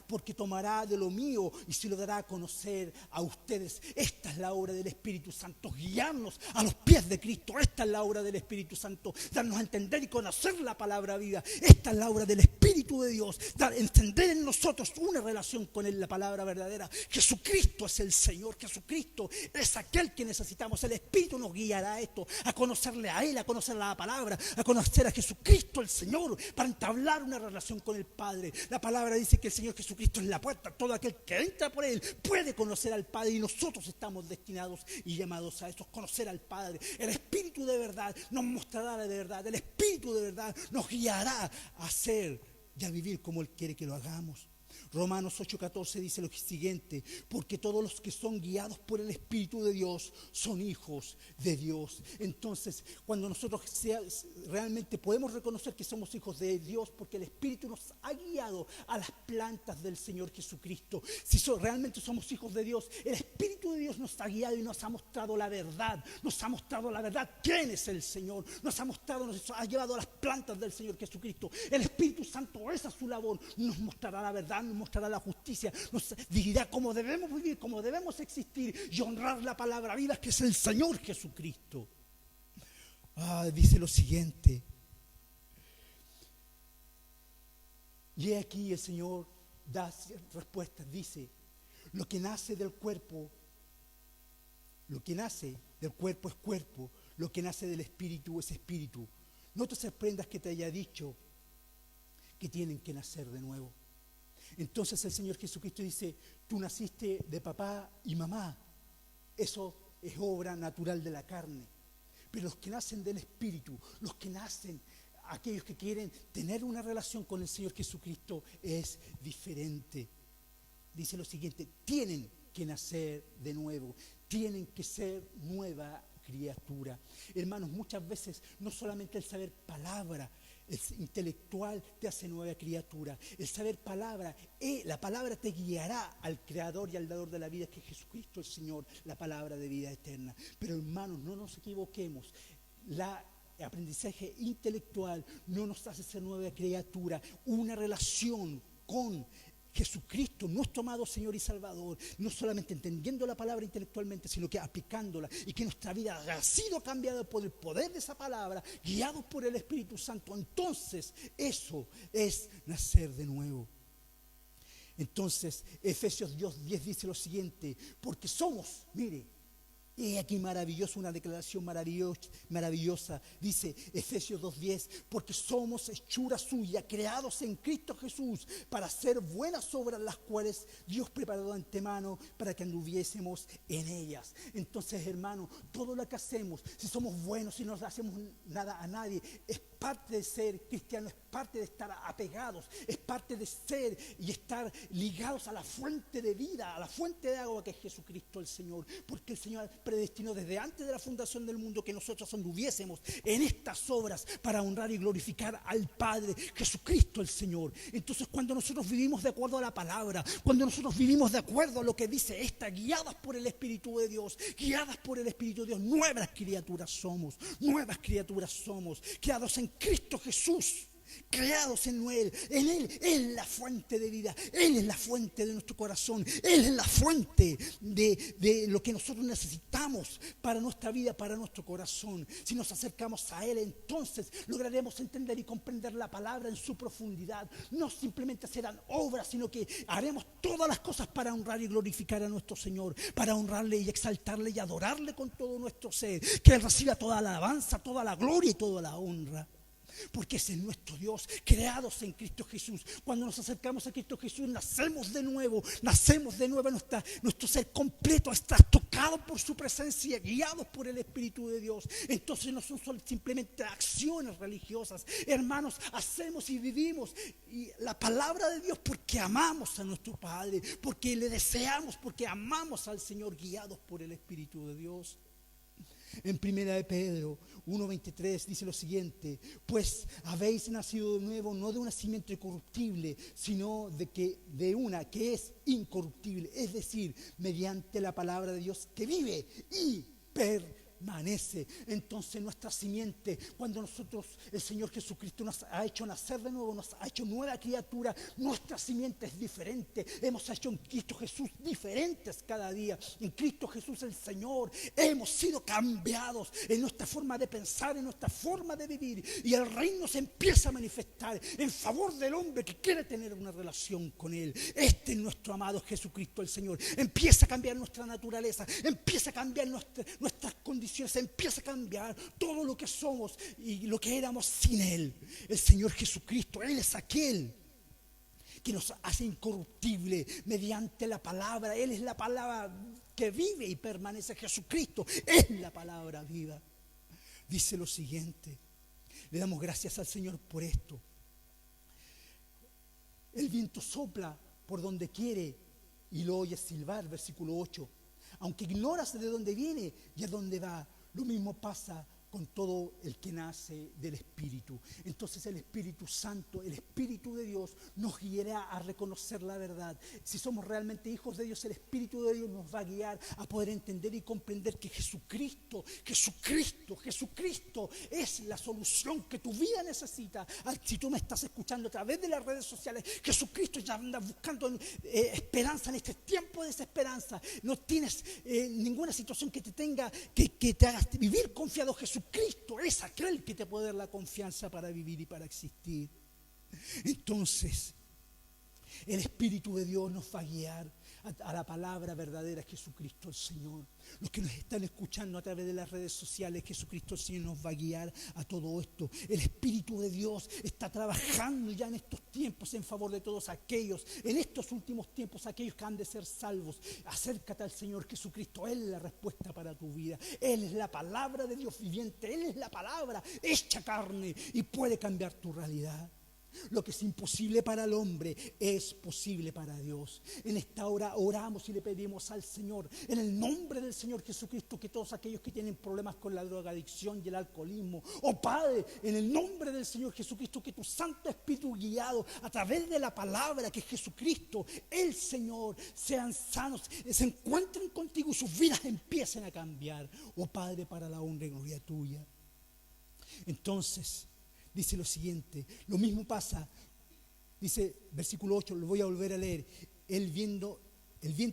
porque tomará de lo mío y se lo dará a conocer a ustedes. Esta es la obra del Espíritu Santo, guiarnos a los pies de Cristo. Esta es la obra del Espíritu Santo, darnos a entender y conocer la palabra viva. Esta es la obra del Espíritu de Dios, entender en nosotros una relación con Él, la palabra verdadera. Jesucristo es el Señor, Jesucristo es aquel que necesitamos. El Espíritu nos guiará a esto, a conocerle a Él, a conocer la palabra, a conocer a Jesucristo el Señor, para entablar una relación con el Padre. La palabra dice que el Señor Jesucristo es la puerta. Todo aquel que entra por Él puede conocer al Padre, y nosotros estamos destinados y llamados a eso, conocer al Padre. El Espíritu de verdad nos mostrará la verdad. El Espíritu de verdad nos guiará a hacer y a vivir como Él quiere que lo hagamos. Romanos 8:14 dice lo siguiente: porque todos los que son guiados por el Espíritu de Dios son hijos de Dios. Entonces, cuando nosotros realmente podemos reconocer que somos hijos de Dios, porque el Espíritu nos ha guiado a las plantas del Señor Jesucristo. Si realmente somos hijos de Dios, el Espíritu de Dios nos ha guiado y nos ha mostrado la verdad. Nos ha mostrado la verdad, quién es el Señor. Nos ha llevado a las plantas del Señor Jesucristo. El Espíritu Santo, esa es su labor. Nos mostrará la verdad, nos mostrará la justicia, nos dirá cómo debemos vivir, cómo debemos existir y honrar la palabra viva, que es el Señor Jesucristo. Dice lo siguiente, y aquí el Señor da respuestas. Dice: lo que nace del cuerpo es cuerpo, lo que nace del espíritu es espíritu. No te sorprendas que te haya dicho que tienen que nacer de nuevo. Entonces el Señor Jesucristo dice: tú naciste de papá y mamá, eso es obra natural de la carne. Pero los que nacen del Espíritu, los que nacen, aquellos que quieren tener una relación con el Señor Jesucristo, es diferente. Dice lo siguiente: tienen que nacer de nuevo, tienen que ser nueva criatura. Hermanos, muchas veces no solamente el saber palabra El intelectual te hace nueva criatura. El saber palabra, la palabra te guiará al creador y al dador de la vida, que es Jesucristo el Señor, la palabra de vida eterna. Pero hermanos, no nos equivoquemos. El aprendizaje intelectual no nos hace ser nueva criatura. Una relación con Jesucristo, nuestro amado Señor y Salvador, no solamente entendiendo la palabra intelectualmente, sino que aplicándola, y que nuestra vida ha sido cambiada por el poder de esa palabra, guiados por el Espíritu Santo. Entonces eso es nacer de nuevo. Entonces Efesios 2:10 dice lo siguiente: porque somos, mire, y aquí maravilloso, una declaración maravillosa. Dice Efesios 2:10: porque somos hechura suya, creados en Cristo Jesús, para hacer buenas obras, las cuales Dios preparó de antemano para que anduviésemos en ellas. Entonces, hermano, todo lo que hacemos, si somos buenos, si no le hacemos nada a nadie, es parte de ser cristiano, es parte de estar apegados, es parte de ser y estar ligados a la fuente de vida, a la fuente de agua, que es Jesucristo el Señor. Porque el Señor predestinó desde antes de la fundación del mundo que nosotros anduviésemos en estas obras para honrar y glorificar al Padre, Jesucristo el Señor. Entonces, cuando nosotros vivimos de acuerdo a la palabra, cuando nosotros vivimos de acuerdo a lo que dice esta, guiadas por el Espíritu de Dios, nuevas criaturas somos, creados en Cristo Jesús, creados en Él. Él es la fuente de vida, Él es la fuente de nuestro corazón, Él es la fuente de lo que nosotros necesitamos para nuestra vida, para nuestro corazón. Si nos acercamos a Él, entonces lograremos entender y comprender la palabra en su profundidad. No simplemente serán obras, sino que haremos todas las cosas para honrar y glorificar a nuestro Señor, para honrarle y exaltarle y adorarle con todo nuestro ser, que Él reciba toda la alabanza, toda la gloria y toda la honra. Porque ese es nuestro Dios, creados en Cristo Jesús. Cuando nos acercamos a Cristo Jesús, nacemos de nuevo, nuestro ser completo está tocado por su presencia, guiados por el Espíritu de Dios. Entonces no son simplemente acciones religiosas, hermanos, hacemos y vivimos la palabra de Dios porque amamos a nuestro Padre, porque le deseamos, porque amamos al Señor, guiados por el Espíritu de Dios. En 1 de Pedro 1:23 dice lo siguiente: pues habéis nacido de nuevo, no de una simiente incorruptible, sino de una que es incorruptible, es decir, mediante la palabra de Dios que vive y permanece. Entonces nuestra simiente, cuando el Señor Jesucristo nos ha hecho nacer de nuevo, nos ha hecho nueva criatura, nuestra simiente es diferente. Hemos hecho en Cristo Jesús diferentes cada día. En Cristo Jesús el Señor hemos sido cambiados en nuestra forma de pensar, en nuestra forma de vivir, y el reino se empieza a manifestar en favor del hombre que quiere tener una relación con Él. Este es nuestro amado Jesucristo el Señor. Empieza a cambiar nuestra naturaleza, empieza a cambiar nuestras condiciones, empieza a cambiar todo lo que somos y lo que éramos sin Él. El Señor Jesucristo, Él es aquel que nos hace incorruptible mediante la palabra. Él es la palabra que vive y permanece. Jesucristo es la palabra viva. Dice lo siguiente: le damos gracias al Señor por esto. El viento sopla por donde quiere y lo oyes silbar, versículo 8. Aunque ignoras de dónde viene y a dónde va, lo mismo pasa con todo el que nace del Espíritu. Entonces el Espíritu Santo, el Espíritu de Dios, nos guiará a reconocer la verdad. Si somos realmente hijos de Dios, el Espíritu de Dios nos va a guiar a poder entender y comprender que Jesucristo es la solución que tu vida necesita. Si tú me estás escuchando a través de las redes sociales, Jesucristo ya anda buscando esperanza en este tiempo de desesperanza. No tienes ninguna situación que te tenga, que te haga vivir confiado. Jesucristo es aquel que te puede dar la confianza para vivir y para existir. Entonces, el Espíritu de Dios nos va a guiar a la palabra verdadera, Jesucristo el Señor. Los que nos están escuchando a través de las redes sociales, Jesucristo el Señor nos va a guiar a todo esto. El Espíritu de Dios está trabajando ya en estos tiempos en favor de todos aquellos, en estos últimos tiempos, aquellos que han de ser salvos. Acércate al Señor Jesucristo, Él es la respuesta para tu vida. Él es la palabra de Dios viviente, Él es la palabra hecha carne y puede cambiar tu realidad. Lo que es imposible para el hombre es posible para Dios. En esta hora oramos y le pedimos al Señor, en el nombre del Señor Jesucristo, que todos aquellos que tienen problemas con la drogadicción y el alcoholismo, Padre, en el nombre del Señor Jesucristo, que tu Santo Espíritu guiado a través de la palabra que es Jesucristo, el Señor, sean sanos, se encuentren contigo y sus vidas empiecen a cambiar. Padre, para la honra y gloria tuya. Entonces, dice lo siguiente, lo mismo pasa, dice versículo 8, lo voy a volver a leer. El viento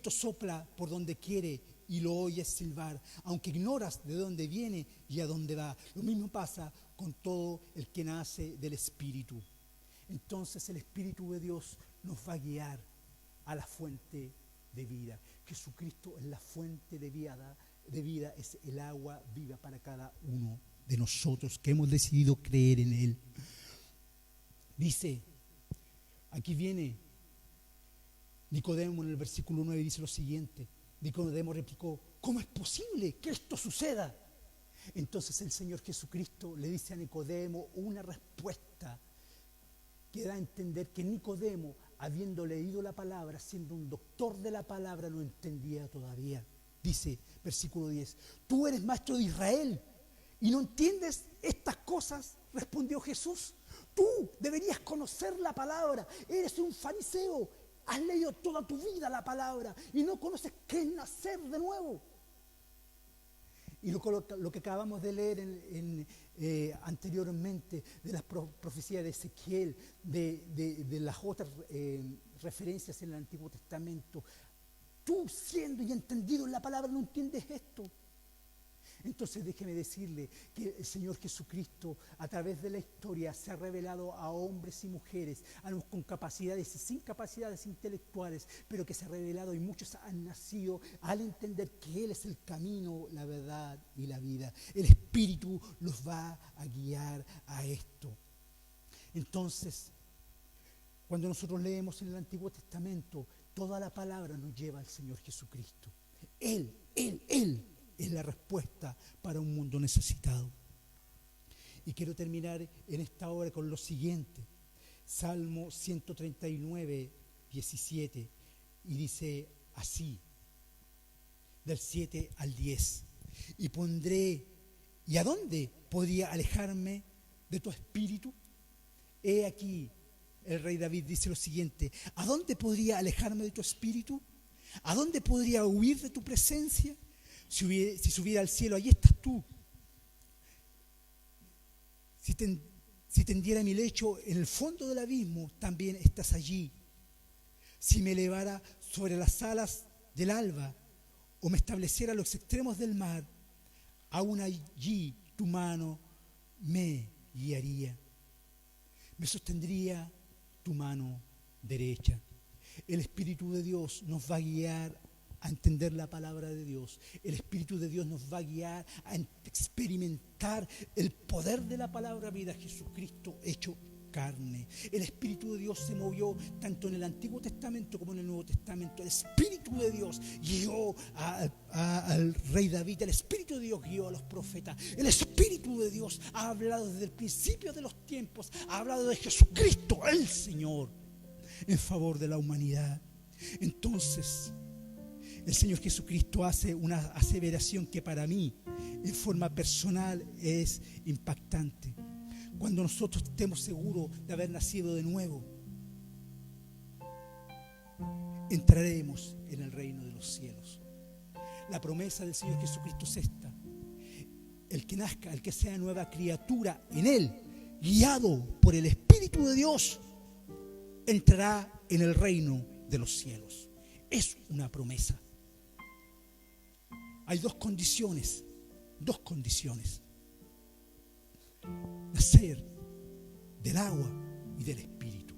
sopla por donde quiere y lo oyes silbar, aunque ignoras de dónde viene y a dónde va. Lo mismo pasa con todo el que nace del Espíritu. Entonces el Espíritu de Dios nos va a guiar a la fuente de vida. Jesucristo es la fuente de vida, es el agua viva para cada uno de nosotros que hemos decidido creer en Él. Dice, aquí viene Nicodemo en el versículo 9, dice lo siguiente. Nicodemo replicó, ¿cómo es posible que esto suceda? Entonces el Señor Jesucristo le dice a Nicodemo una respuesta que da a entender que Nicodemo, habiendo leído la palabra, siendo un doctor de la palabra, no entendía todavía. Dice, versículo 10, tú eres maestro de Israel ¿y no entiendes estas cosas? Respondió Jesús. Tú deberías conocer la palabra. Eres un fariseo. Has leído toda tu vida la palabra y no conoces qué es nacer de nuevo. Y lo que acabamos de leer anteriormente de las profecías de Ezequiel, de las otras referencias en el Antiguo Testamento. Tú, siendo y entendido en la palabra, no entiendes esto. Entonces déjeme decirle que el Señor Jesucristo a través de la historia se ha revelado a hombres y mujeres, a los con capacidades y sin capacidades intelectuales, pero que se ha revelado y muchos han nacido al entender que Él es el camino, la verdad y la vida. El Espíritu los va a guiar a esto. Entonces, cuando nosotros leemos en el Antiguo Testamento, toda la palabra nos lleva al Señor Jesucristo. Él es la respuesta para un mundo necesitado. Y quiero terminar en esta hora con lo siguiente. Salmo 139, 17. Y dice así, del 7 al 10. ¿Y a dónde podría alejarme de tu espíritu? He aquí, el rey David dice lo siguiente, ¿a dónde podría alejarme de tu espíritu? ¿A dónde podría huir de tu presencia? Si subiera al cielo, allí estás tú. Si tendiera mi lecho en el fondo del abismo, también estás allí. Si me elevara sobre las alas del alba o me estableciera a los extremos del mar, aún allí tu mano me guiaría. Me sostendría tu mano derecha. El Espíritu de Dios nos va a guiar a entender la palabra de Dios. El Espíritu de Dios nos va a guiar a experimentar el poder de la palabra vida, Jesucristo hecho carne. El Espíritu de Dios se movió tanto en el Antiguo Testamento como en el Nuevo Testamento. El Espíritu de Dios guió al rey David. El Espíritu de Dios guió a los profetas. El Espíritu de Dios ha hablado desde el principio de los tiempos. Ha hablado de Jesucristo, el Señor, en favor de la humanidad. Entonces, el Señor Jesucristo hace una aseveración que para mí, en forma personal, es impactante. Cuando nosotros estemos seguros de haber nacido de nuevo, entraremos en el reino de los cielos. La promesa del Señor Jesucristo es esta: el que nazca, el que sea nueva criatura en Él, guiado por el Espíritu de Dios, entrará en el reino de los cielos. Es una promesa. Hay dos condiciones. Nacer del agua y del Espíritu.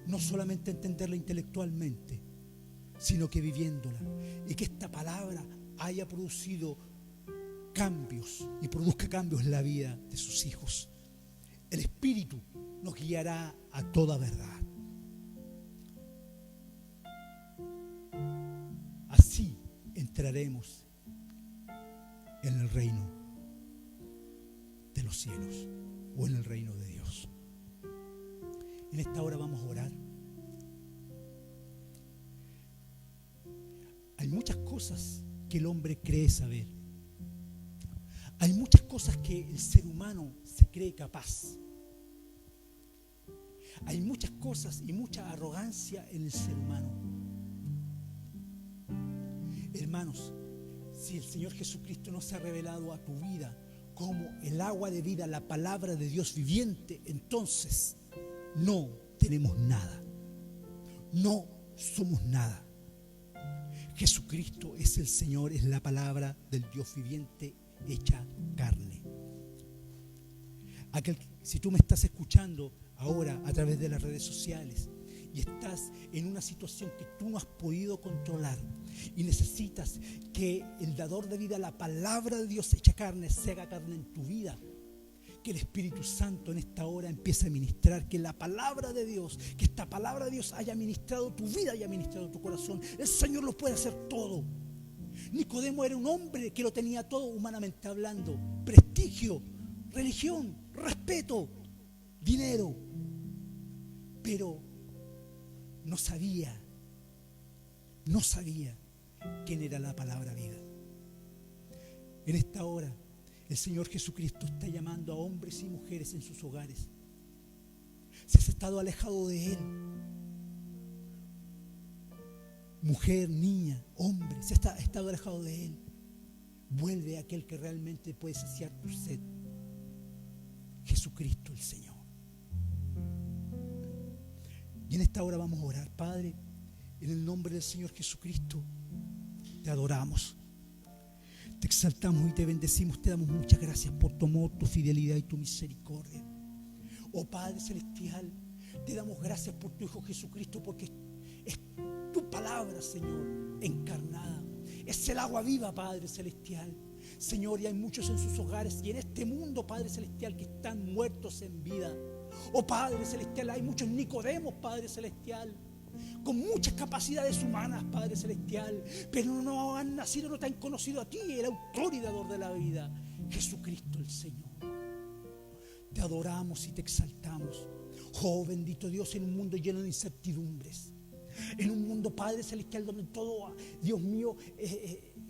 No solamente entenderla intelectualmente, sino que viviéndola. Y que esta palabra haya producido cambios y produzca cambios en la vida de sus hijos. El Espíritu nos guiará a toda verdad. Así entraremos en el reino de los los cielos o en el reino de Dios. En esta hora vamos a orar. Hay muchas cosas que el hombre cree saber. Hay muchas cosas que el ser humano se cree capaz. Hay muchas cosas y mucha arrogancia en el ser humano. Hermanos, si el Señor Jesucristo no se ha revelado a tu vida como el agua de vida, la palabra de Dios viviente, entonces no tenemos nada. No somos nada. Jesucristo es el Señor, es la palabra del Dios viviente hecha carne. Si tú me estás escuchando ahora a través de las redes sociales y estás en una situación que tú no has podido controlar y necesitas que el dador de vida, la palabra de Dios hecha carne, se haga carne en tu vida, que el Espíritu Santo en esta hora empiece a ministrar, que la palabra de Dios, que esta palabra de Dios haya ministrado tu vida, haya ministrado tu corazón. El Señor lo puede hacer todo. Nicodemo era un hombre que lo tenía todo humanamente hablando: prestigio, religión, respeto, dinero, pero no sabía quién era la palabra vida. En esta hora el Señor Jesucristo está llamando a hombres y mujeres en sus hogares. Si has estado alejado de Él, mujer, niña, hombre, si has estado alejado de Él, vuelve a aquel que realmente puede saciar tu sed: Jesucristo el Señor. Y en esta hora vamos a orar. Padre, en el nombre del Señor Jesucristo, te adoramos, te exaltamos y te bendecimos. Te damos muchas gracias por tu amor, tu fidelidad y tu misericordia. Oh Padre Celestial, te damos gracias por tu Hijo Jesucristo, porque es tu palabra, Señor, encarnada. Es el agua viva, Padre Celestial. Señor, y hay muchos en sus hogares y en este mundo, Padre Celestial, que están muertos en vida. Oh Padre Celestial, hay muchos Nicodemos, Padre Celestial, con muchas capacidades humanas, Padre Celestial, pero no han nacido, no te han conocido a ti, el autor y dador de la vida, Jesucristo el Señor. Te adoramos y te exaltamos. Oh bendito Dios, en un mundo lleno de incertidumbres, en un mundo, Padre Celestial, donde todo, Dios mío,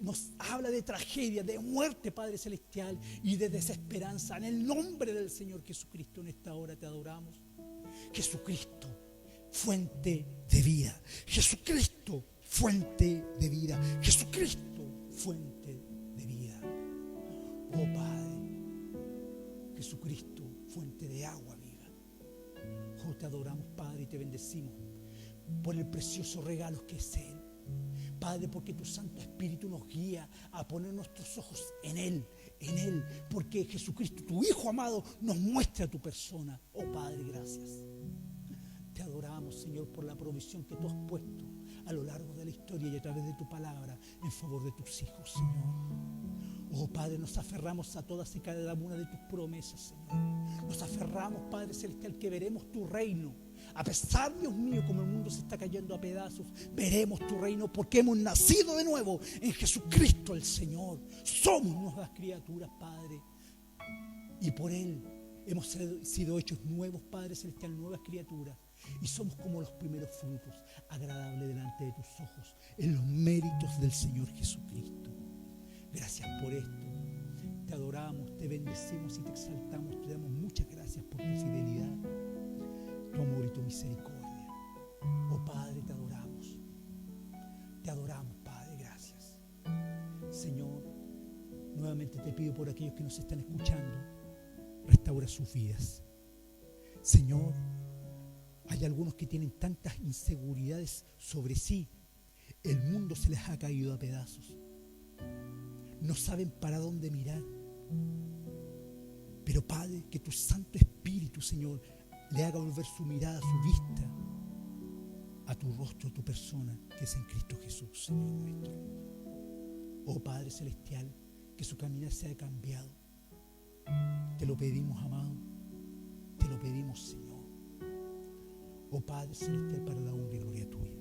nos habla de tragedia, de muerte, Padre Celestial, y de desesperanza. En el nombre del Señor Jesucristo, en esta hora te adoramos. Jesucristo, fuente de vida. Jesucristo, fuente de vida. Jesucristo, fuente de vida. Oh Padre, Jesucristo, fuente de agua viva. Oh, te adoramos, Padre, y te bendecimos por el precioso regalo que es Él. Padre, porque tu Santo Espíritu nos guía a poner nuestros ojos en Él, porque Jesucristo, tu Hijo amado, nos muestra tu persona. Oh Padre, gracias. Te adoramos, Señor, por la provisión que tú has puesto a lo largo de la historia y a través de tu palabra en favor de tus hijos, Señor. Oh Padre, nos aferramos a todas y cada una de tus promesas, Señor. Nos aferramos, Padre Celestial, que veremos tu reino. A pesar, Dios mío, como el mundo se está cayendo a pedazos, veremos tu reino, porque hemos nacido de nuevo en Jesucristo el Señor. Somos nuevas criaturas, Padre, y por Él hemos sido hechos nuevos, Padre Celestial, nuevas criaturas, y somos como los primeros frutos, agradables delante de tus ojos, en los méritos del Señor Jesucristo. Gracias por esto. Te adoramos, te bendecimos y te exaltamos. Te damos muchas gracias por tu fidelidad, tu amor y tu misericordia. Oh Padre, te adoramos. Te adoramos, Padre, gracias. Señor, nuevamente te pido por aquellos que nos están escuchando, restaura sus vidas. Señor, hay algunos que tienen tantas inseguridades sobre sí, el mundo se les ha caído a pedazos. No saben para dónde mirar. Pero Padre, que tu Santo Espíritu, Señor, le haga volver su mirada, su vista a tu rostro, a tu persona, que es en Cristo Jesús, Señor nuestro. Oh Padre Celestial, que su caminar sea cambiado. Te lo pedimos, amado. Te lo pedimos, Señor. Oh Padre Celestial, para la honra y gloria tuya.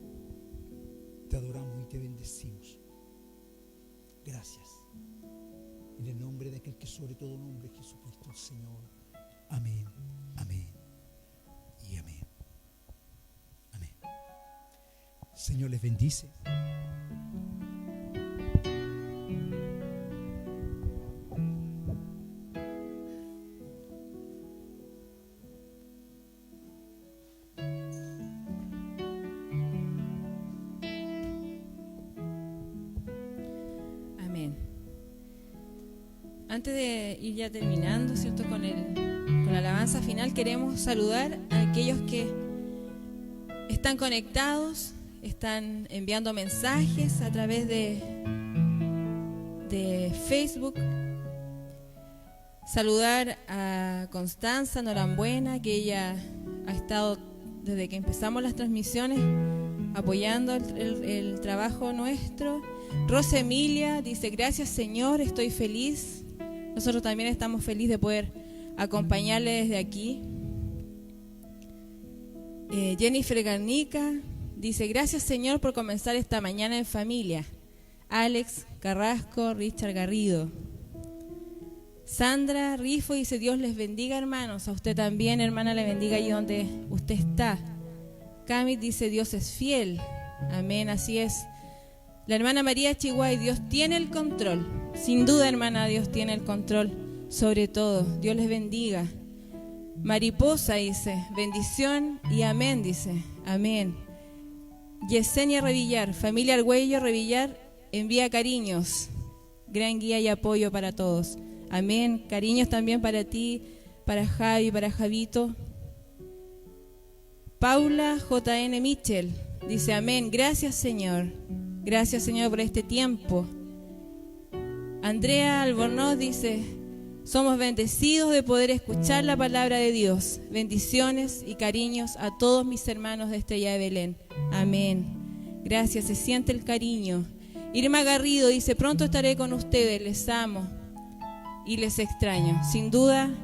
Te adoramos y te bendecimos. Gracias. en el nombre de aquel que sobre todo nombre, Jesucristo el Señor. Amén, amén y amén. Amén. Señor les bendice. Antes de ir ya terminando, ¿cierto? Con la alabanza final, queremos saludar a aquellos que están conectados, están enviando mensajes a través de Facebook. Saludar a Constanza Norambuena, que ella ha estado desde que empezamos las transmisiones apoyando el trabajo nuestro. Rosa Emilia dice: gracias Señor, estoy feliz. Nosotros también estamos felices de poder acompañarle desde aquí. Jennifer Garnica dice: gracias Señor por comenzar esta mañana en familia. Alex Carrasco, Richard Garrido. Sandra Rifo dice: Dios les bendiga, hermanos. A usted también, hermana, le bendiga allí donde usted está. Camit dice: Dios es fiel. Amén, así es. La hermana María Chihuay: Dios tiene el control. Sin duda, hermana, Dios tiene el control sobre todo. Dios les bendiga. Mariposa dice: bendición y amén, dice. Amén. Yesenia Revillar: familia Argüello Revillar envía cariños, gran guía y apoyo para todos. Amén. Cariños también para ti, para Javi, para Javito. Paula JN Mitchell dice: amén. Gracias Señor. Gracias Señor por este tiempo. Andrea Albornoz dice: somos bendecidos de poder escuchar la palabra de Dios. Bendiciones y cariños a todos mis hermanos de Estrella de Belén. Amén. Gracias, se siente el cariño. Irma Garrido dice: pronto estaré con ustedes, les amo y les extraño. Sin duda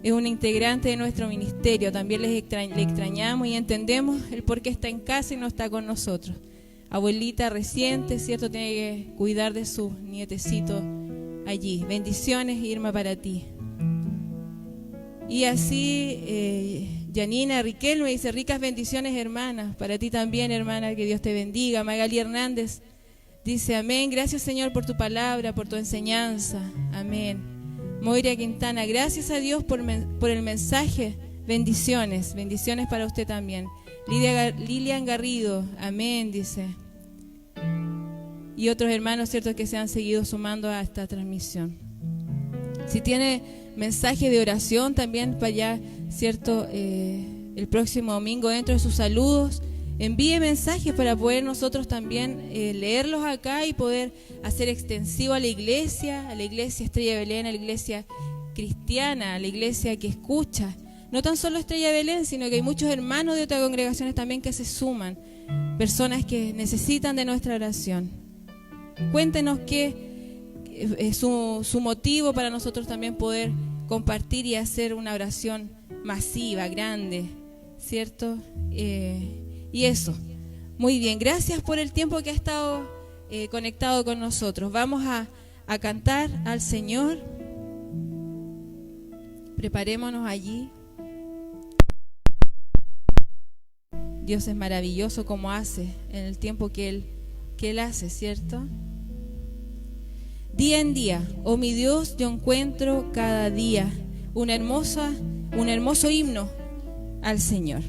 es un integrante de nuestro ministerio. También le extrañamos y entendemos el por qué está en casa y no está con nosotros. Abuelita reciente, ¿cierto? Tiene que cuidar de su nietecito allí. Bendiciones, Irma, para ti. Y así, Janina Riquelme dice: ricas bendiciones, hermanas. Para ti también, hermana, que Dios te bendiga. Magali Hernández dice: amén. Gracias, Señor, por tu palabra, por tu enseñanza. Amén. Moira Quintana: gracias a Dios por el mensaje. Bendiciones. Bendiciones para usted también. Lilian Garrido: amén, dice. Y otros hermanos, cierto, que se han seguido sumando a esta transmisión. Si tiene mensaje de oración también para allá, cierto, el próximo domingo, dentro de sus saludos, envíe mensajes para poder nosotros también leerlos acá y poder hacer extensivo a la iglesia Estrella de Belén, a la iglesia cristiana, a la iglesia que escucha. No tan solo Estrella de Belén, sino que hay muchos hermanos de otras congregaciones también que se suman, personas que necesitan de nuestra oración. Cuéntenos qué es su motivo para nosotros también poder compartir y hacer una oración masiva, grande, ¿cierto? Y eso, muy bien, gracias por el tiempo que ha estado conectado con nosotros. Vamos a cantar al Señor. Preparémonos allí. Dios es maravilloso como hace en el tiempo que Él hace, ¿cierto? Día en día, oh mi Dios, yo encuentro cada día un hermoso himno al Señor.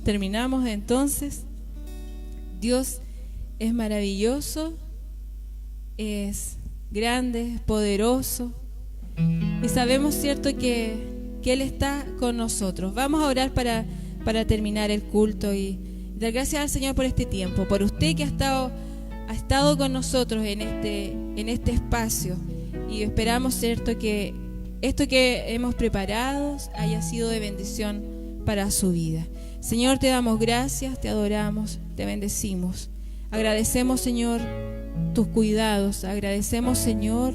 terminamos entonces. Dios es maravilloso, es grande, es poderoso, y sabemos, cierto, que Él está con nosotros. Vamos a orar para terminar el culto y dar gracias al Señor por este tiempo, por usted que ha estado con nosotros en este espacio, y esperamos, cierto, que esto que hemos preparado haya sido de bendición para su vida. Señor, te damos gracias, te adoramos, te bendecimos. Agradecemos, Señor, tus cuidados, agradecemos, Señor,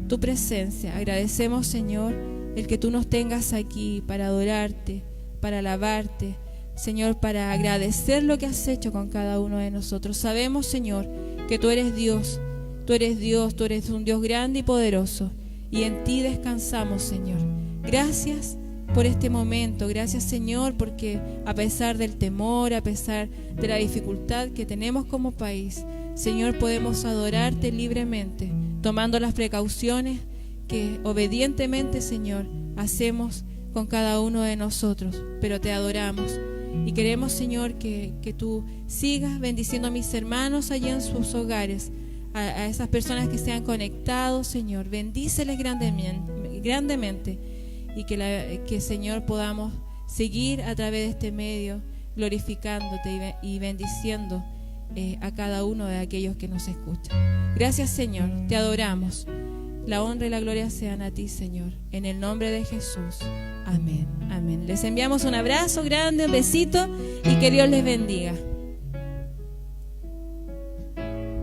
tu presencia, agradecemos, Señor, el que tú nos tengas aquí para adorarte, para alabarte, Señor, para agradecer lo que has hecho con cada uno de nosotros. Sabemos, Señor, que tú eres Dios, tú eres un Dios grande y poderoso, y en ti descansamos, Señor. Gracias por este momento, gracias, Señor, porque a pesar del temor, a pesar de la dificultad que tenemos como país, Señor, podemos adorarte libremente, tomando las precauciones que obedientemente, Señor, hacemos con cada uno de nosotros, pero te adoramos y queremos, Señor, que tú sigas bendiciendo a mis hermanos allí en sus hogares, a esas personas que se han conectado, Señor, bendíceles grandemente, y que, Señor, podamos seguir a través de este medio glorificándote y bendiciendo a cada uno de aquellos que nos escuchan. Gracias, Señor, te adoramos. La honra y la gloria sean a ti, Señor, en el nombre de Jesús. Amén, amén. Les enviamos un abrazo grande, un besito, y que Dios les bendiga.